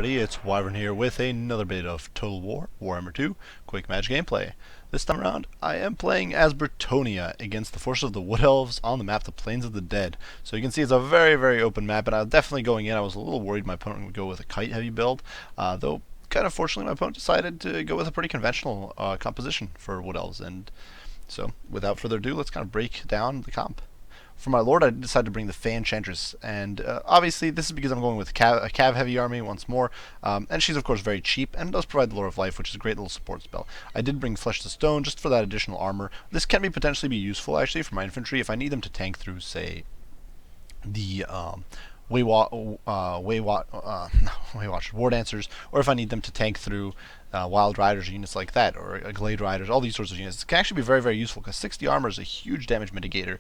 everybody, it's Wyvern here with another bit of Total War, Warhammer 2, quick match gameplay. This time around, I am playing as Brettonia against the forces of the Wood Elves on the map The Plains of the Dead. So you can see it's a very open map, and I was definitely going in, I was a little worried my opponent would go with a kite-heavy build, though kind of fortunately my opponent decided to go with a pretty conventional composition for Wood Elves, and so without further ado, let's kind of break down the comp. For my lord, I decided to bring the Fey Enchantress, and obviously this is because I'm going with a cav heavy army once more, and she's of course very cheap and does provide the Lore of Life, which is a great little support spell. I did bring Flesh to Stone just for that additional armor. This can potentially be useful actually for my infantry if I need them to tank through, say, the Waywatch War Dancers, or if I need them to tank through Wild Riders, units like that, or Glade Riders, all these sorts of units. It can actually be very useful because 60 armor is a huge damage mitigator.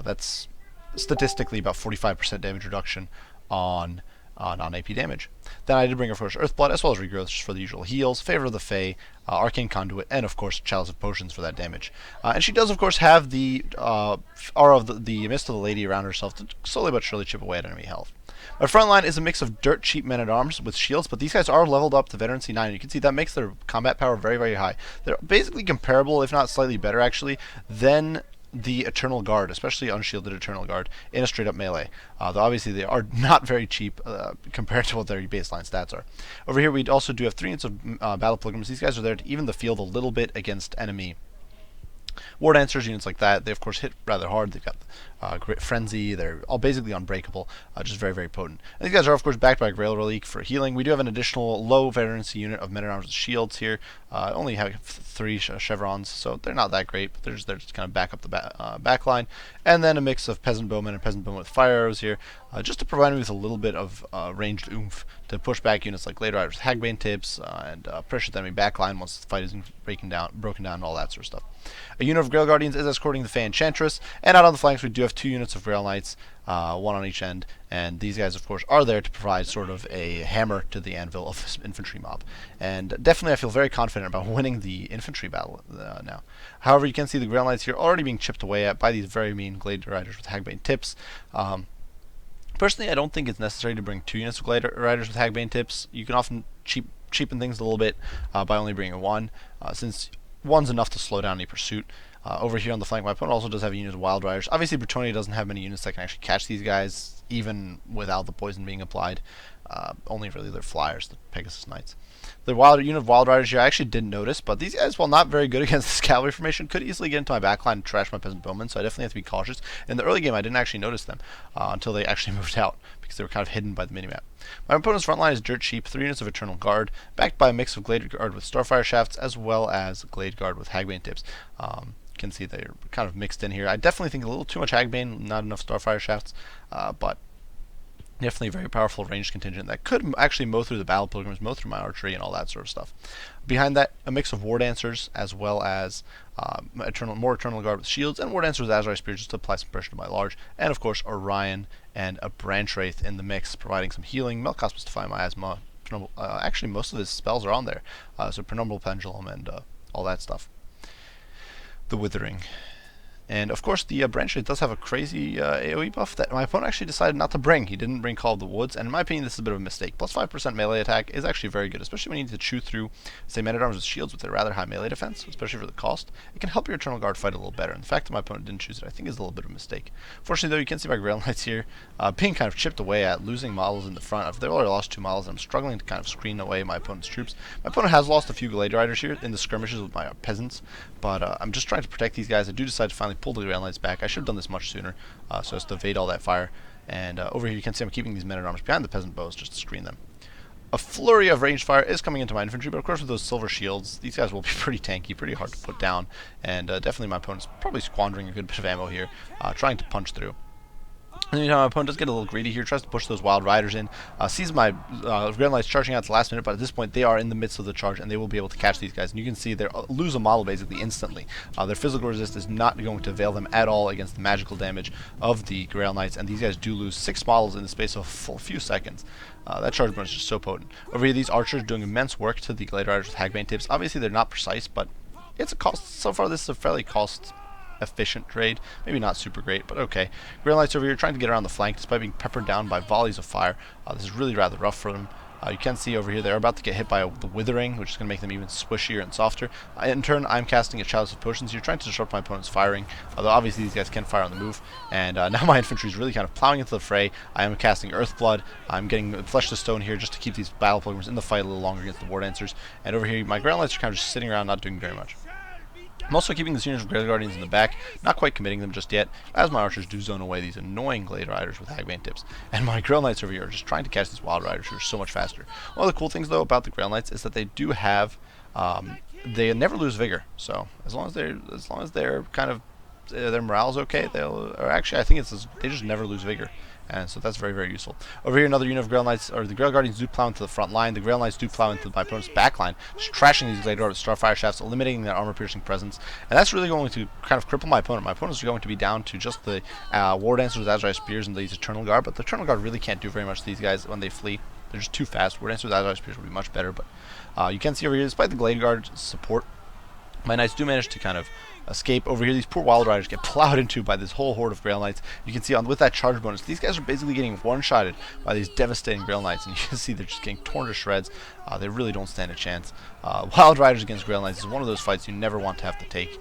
That's statistically about 45% damage reduction on non-AP damage. Then I did bring, of course, Earthblood, as well as Regrowth just for the usual heals, Favor of the Fae, Arcane Conduit, and of course Chalice of Potions for that damage. And she does, of course, have the aura of the Mist of the Lady around herself to slowly but surely chip away at enemy health. My front line is a mix of dirt cheap men-at-arms with shields, but these guys are leveled up to Veterancy 9. You can see that makes their combat power very high. They're basically comparable, if not slightly better actually, than the Eternal Guard, especially Unshielded Eternal Guard, in a straight-up melee. Though obviously they are not very cheap compared to what their baseline stats are. Over here we also do have 3 units of Battle Pilgrims. These guys are there to even the field a little bit against enemy War Dancers, units like that. They of course hit rather hard. They've got Grit Frenzy. They're all basically unbreakable, just very potent. And these guys are of course backed by Grail Relic for healing. We do have an additional low veterancy unit of Men-at-Arms with shields here. Only have 3 chevrons, so they're not that great, but they're just there to kind of back up the back line. And then a mix of Peasant Bowmen and Peasant Bowmen with fire arrows here, just to provide me with a little bit of ranged oomph to push back units like Glade Riders with Hagbane tips and pressure the enemy backline once the fight is broken down, and all that sort of stuff. A unit of Grail Guardians is escorting the Fey Enchantress, and out on the flanks we do have 2 units of Grail Knights, 1 on each end, and these guys of course are there to provide sort of a hammer to the anvil of this infantry mob. And definitely I feel very confident about winning the infantry battle now. However, you can see the Grail Knights here already being chipped away at by these very mean Glade Riders with Hagbane tips. Personally, I don't think it's necessary to bring 2 units of Glade Riders with Hagbane tips. You can often cheapen things a little bit by only bringing 1, since 1's enough to slow down any pursuit. Over here on the flank, my opponent also does have a unit of Wild Riders. Obviously, Brettonia doesn't have many units that can actually catch these guys, even without the poison being applied. Only really their flyers, the Pegasus Knights. The unit of Wild Riders here I actually didn't notice, but these guys, while not very good against this cavalry formation, could easily get into my backline and trash my Peasant Bowmen, so I definitely have to be cautious. In the early game, I didn't actually notice them until they actually moved out, because they were kind of hidden by the minimap. My opponent's front line is dirt cheap, 3 units of Eternal Guard, backed by a mix of Glade Guard with Starfire Shafts, as well as Glade Guard with Hagbane tips. You can see they're kind of mixed in here. I definitely think a little too much Hagbane, not enough Starfire Shafts, but definitely a very powerful ranged contingent that could actually mow through the Battle Pilgrims, mow through my archery, and all that sort of stuff. Behind that, a mix of War Dancers, as well as more Eternal Guard with shields, and War Dancers with Azure Spear just to apply some pressure to my large, and of course Orion and a Branch Wraith in the mix, providing some healing. Melkosmos Defy Miasma. Actually, most of his spells are on there, so Penumbral Pendulum and all that stuff. The Withering. And of course the Branch Wraith does have a crazy AoE buff that my opponent actually decided not to bring. He didn't bring Call of the Woods, and in my opinion this is a bit of a mistake. Plus 5% melee attack is actually very good, especially when you need to chew through, say, Men-at-Arms with shields with a rather high melee defense, especially for the cost. It can help your Eternal Guard fight a little better, and the fact that my opponent didn't choose it I think is a little bit of a mistake. Fortunately though, you can see my Grail Knights here being kind of chipped away at, losing models in the front. They've already lost 2 models, and I'm struggling to kind of screen away my opponent's troops. My opponent has lost a few Glade Riders here in the skirmishes with my peasants, but I'm just trying to protect these guys. I do decide to finally pull the Grail Knights back. I should have done this much sooner, so as to evade all that fire. And over here you can see I'm keeping these Men-at-Arms behind the Peasant Bows just to screen them. A flurry of ranged fire is coming into my infantry, but of course with those silver shields, these guys will be pretty tanky, pretty hard to put down, and definitely my opponent's probably squandering a good bit of ammo here, trying to punch through. And you know, my opponent does get a little greedy here, tries to push those Wild Riders in, sees my Grail Knights charging out at the last minute, but at this point they are in the midst of the charge and they will be able to catch these guys. And you can see they lose a model basically instantly. Their physical resist is not going to avail them at all against the magical damage of the Grail Knights, and these guys do lose 6 models in the space of a few seconds. That charge burn is just so potent. Over here, these archers doing immense work to the Glade Riders with Hagbane tips. Obviously they're not precise, but it's a cost. So far this is a fairly cost efficient trade. Maybe not super great, but okay. Grail Knights over here trying to get around the flank despite being peppered down by volleys of fire. This is really rather rough for them. You can see over here they're about to get hit by the Withering, which is going to make them even squishier and softer. In turn, I'm casting a Chalice of Potions here, trying to disrupt my opponent's firing, although obviously these guys can fire on the move. And now my infantry is really kind of plowing into the fray. I am casting Earthblood. I'm getting Flesh to Stone here just to keep these Battle Pilgrims in the fight a little longer against the War Dancers. And over here, my Grail Knights are kind of just sitting around, not doing very much. I'm also keeping this unit of Grail Guardians in the back, not quite committing them just yet, as my archers do zone away these annoying Glade Riders with Hagbane tips. And my Grail Knights over here are just trying to catch these Wild Riders who are so much faster. One of the cool things, though, about the Grail Knights is that they do have, they never lose vigor. So as long as they're kind of, their morale's okay, or actually I think they just never lose vigor. And so that's very, very useful. Over here, another unit of Grail Knights, or the Grail Guardians do plow into the front line. The Grail Knights do plow into my opponent's back line, just trashing these Glade with Starfire Shafts, eliminating their armor-piercing presence. And that's really going to kind of cripple my opponent. My opponents are going to be down to just the War Dancers with Azrai Spears and these Eternal Guard, but the Eternal Guard really can't do very much to these guys when they flee. They're just too fast. War Dancers with Azrai Spears would be much better, but you can see over here, despite the Glade Guard support, my Knights do manage to kind of escape. Over here, these poor Wild Riders get plowed into by this whole horde of Grail Knights. You can see with that charge bonus, these guys are basically getting one-shotted by these devastating Grail Knights, and you can see they're just getting torn to shreds. They really don't stand a chance. Wild Riders against Grail Knights is one of those fights you never want to have to take.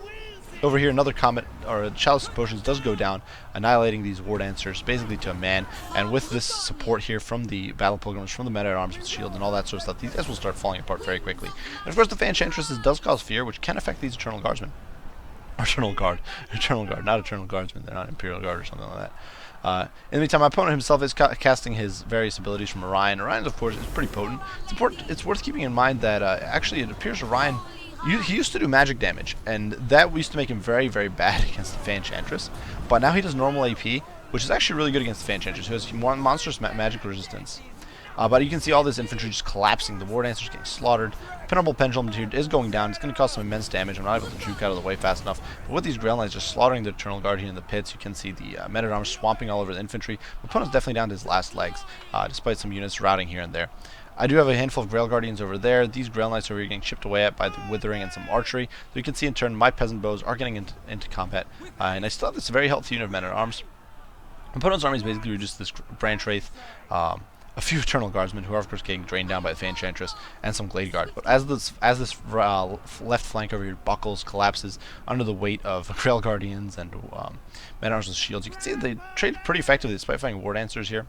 Over here, another Comet, or Chalice of Potions, does go down, annihilating these War Dancers basically to a man. And with this support here from the Battle Pilgrims, from the Men-at-Arms with shields and all that sort of stuff, these guys will start falling apart very quickly. And of course, the Enchantress does cause fear, which can affect these Eternal Guardsmen. Eternal Guard, not Eternal Guardsmen. They're not Imperial Guard or something like that. In the meantime, my opponent himself is casting his various abilities from Orion. Orion, of course, is pretty potent. It's worth keeping in mind that actually it appears Orion, he used to do magic damage, and that used to make him very, very bad against the Enchantress. But now he does normal AP, which is actually really good against the Enchantress, who has monstrous magic resistance. But you can see all this infantry just collapsing. The War Dancers getting slaughtered. Penetrable Pendulum here is going down. It's going to cause some immense damage. I'm not able to juke out of the way fast enough. But with these Grail Knights just slaughtering the Eternal Guard here in the pits, you can see the Men-at-Arms swamping all over the infantry. My opponent's definitely down to his last legs, despite some units routing here and there. I do have a handful of Grail Guardians over there. These Grail Knights are getting chipped away at by the Withering and some archery. So you can see in turn my Peasant Bows are getting into combat. And I still have this very healthy unit of Men-at-Arms. My opponent's army is basically reduced to this Branch Wraith, a few Eternal Guardsmen who are of course getting drained down by the Enchantress, and some Glade Guard. But as this left flank over here buckles, collapses under the weight of Grail Guardians and Men-at-Arms with shields, you can see they trade pretty effectively despite fighting War Dancers here.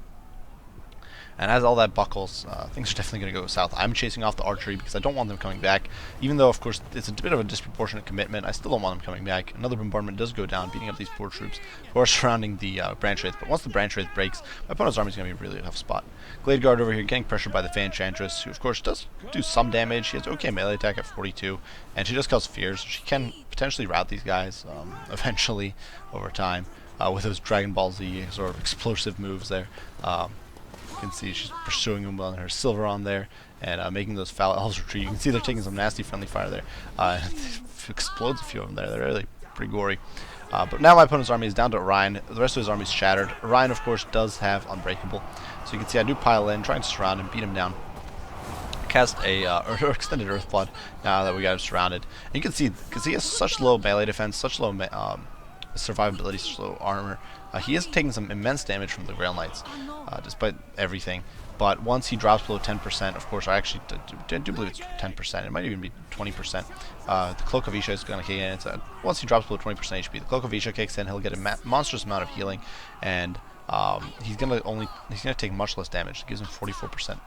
And as all that buckles, things are definitely going to go south. I'm chasing off the archery because I don't want them coming back. Even though, of course, it's a bit of a disproportionate commitment, I still don't want them coming back. Another bombardment does go down, beating up these poor troops who are surrounding the Branch Wraith. But once the Branch Wraith breaks, my opponent's army is going to be a really tough spot. Glade Guard over here getting pressured by the Enchantress, who, of course, does do some damage. She has okay melee attack at 42, and she does cause fear, so she can potentially rout these guys eventually over time with those Dragon Ball Z sort of explosive moves there. You can see she's pursuing them on her silver on there and making those foul elves retreat. You can see they're taking some nasty friendly fire there. Explodes a few of them there. They're really pretty gory. But now my opponent's army is down to Orion. The rest of his army is shattered. Orion, of course, does have Unbreakable. So you can see I do pile in, trying to surround him, beat him down. Cast a extended Earthblood now that we got him surrounded. And you can see, because he has such low melee defense, such low survivability, such low armor, he is taking some immense damage from the Grail Knights, despite everything. But once he drops below 10%, of course, I actually do believe it's 10%. It might even be 20%. The Cloak of Isha is going to kick in. Once he drops below 20% HP, the Cloak of Isha kicks in. He'll get a monstrous amount of healing, and he's going to take much less damage. It gives him 44%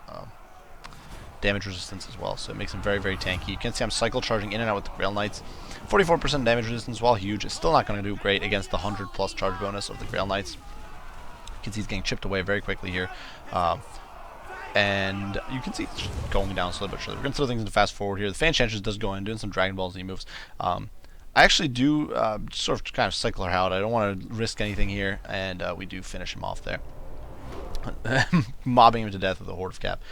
damage resistance as well, so it makes him very, very tanky. You can see I'm cycle charging in and out with the Grail Knights. 44% damage resistance, while huge, is still not going to do great against the 100 plus charge bonus of the Grail Knights. You can see he's getting chipped away very quickly here. And you can see it's going down slowly but surely. We're going to throw things into fast forward here. The Enchantress does go in, doing some Dragon Ball Z moves. I actually do sort of kind of cycle her out. I don't want to risk anything here, and we do finish him off there. Mobbing him to death with a horde of cap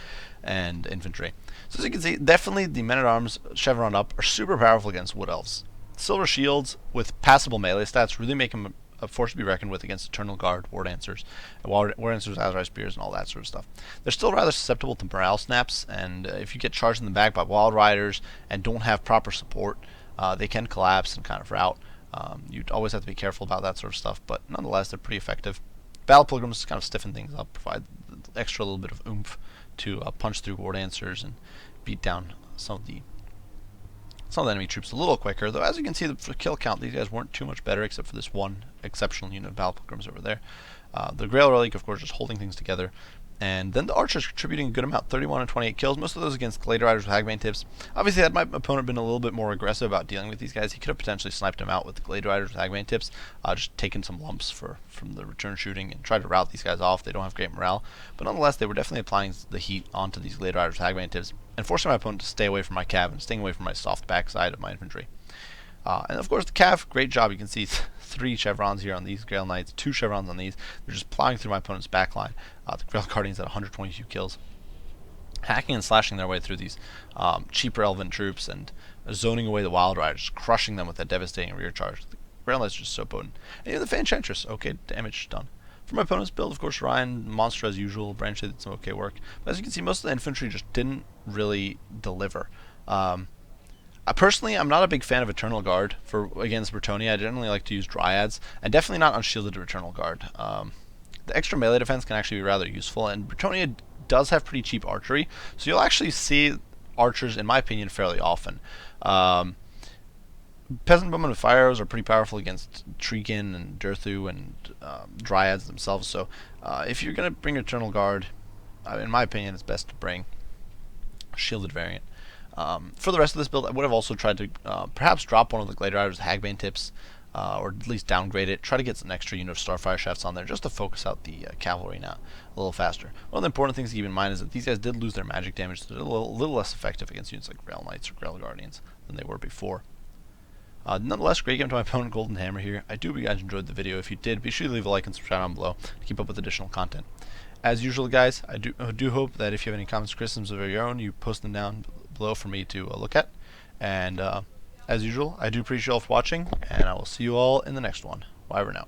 and infantry. So as you can see, definitely the Men-at-Arms chevron up are super powerful against Wood Elves. Silver shields with passable melee stats really make them a force to be reckoned with against Eternal Guard, War Dancers, War Dancers, Azrai Spears, and all that sort of stuff. They're still rather susceptible to morale snaps, and if you get charged in the back by Wild Riders and don't have proper support, they can collapse and kind of rout. You'd always have to be careful about that sort of stuff, but nonetheless, they're pretty effective. Battle Pilgrims kind of stiffen things up, provide extra little bit of oomph to punch through War Dancers and beat down some of the enemy troops a little quicker. Though, as you can see, the kill count, these guys weren't too much better, except for this one exceptional unit of Battle Pilgrims over there. The Grail Relic, of course, just holding things together. And then the Archers contributing a good amount, 31 and 28 kills, most of those against Glade Riders with Hagbane tips. Obviously, had my opponent been a little bit more aggressive about dealing with these guys, he could have potentially sniped them out with the Glade Riders with Hagbane tips, just taken some lumps from the return shooting and tried to rout these guys off. They don't have great morale, but nonetheless, they were definitely applying the heat onto these Glade Riders with Hagbane tips and forcing my opponent to stay away from my cav and staying away from my soft backside of my infantry. And of course, the cav, great job. You can see 3 chevrons here on these Grail Knights, 2 chevrons on these. They're just plowing through my opponent's backline. The Grail Guardians at 122 kills, hacking and slashing their way through these cheaper Elven troops and zoning away the Wild Riders, crushing them with that devastating rear charge. The Grail Knights are just so potent. And even the Enchantress, okay, damage done. For my opponent's build, of course, Ryan, monster as usual, Branch did some okay work. But as you can see, most of the infantry just didn't really deliver. Personally, I'm not a big fan of Eternal Guard against Brettonia. I generally like to use Dryads, and definitely not Unshielded Eternal Guard. The extra melee defense can actually be rather useful, and Brettonia does have pretty cheap archery, so you'll actually see archers, in my opinion, fairly often. Peasant Bowmen with fire arrows are pretty powerful against Treekin and Durthu and Dryads themselves, so if you're going to bring Eternal Guard, in my opinion, it's best to bring a shielded variant. For the rest of this build, I would have also tried to perhaps drop one of the Glade Riders' Hagbane tips, or at least downgrade it. Try to get an extra unit of Starfire Shafts on there just to focus out the cavalry now a little faster. One of the important things to keep in mind is that these guys did lose their magic damage, so they're a little less effective against units like Grail Knights or Grail Guardians than they were before. Nonetheless, great game to my opponent, Golden Hammer here. I do hope you guys enjoyed the video. If you did, be sure to leave a like and subscribe down below to keep up with additional content. As usual, guys, I do hope that if you have any comments or criticisms of your own, you post them down below for me to look at. And as usual, I do appreciate you all for watching, and I will see you all in the next one. Bye for now.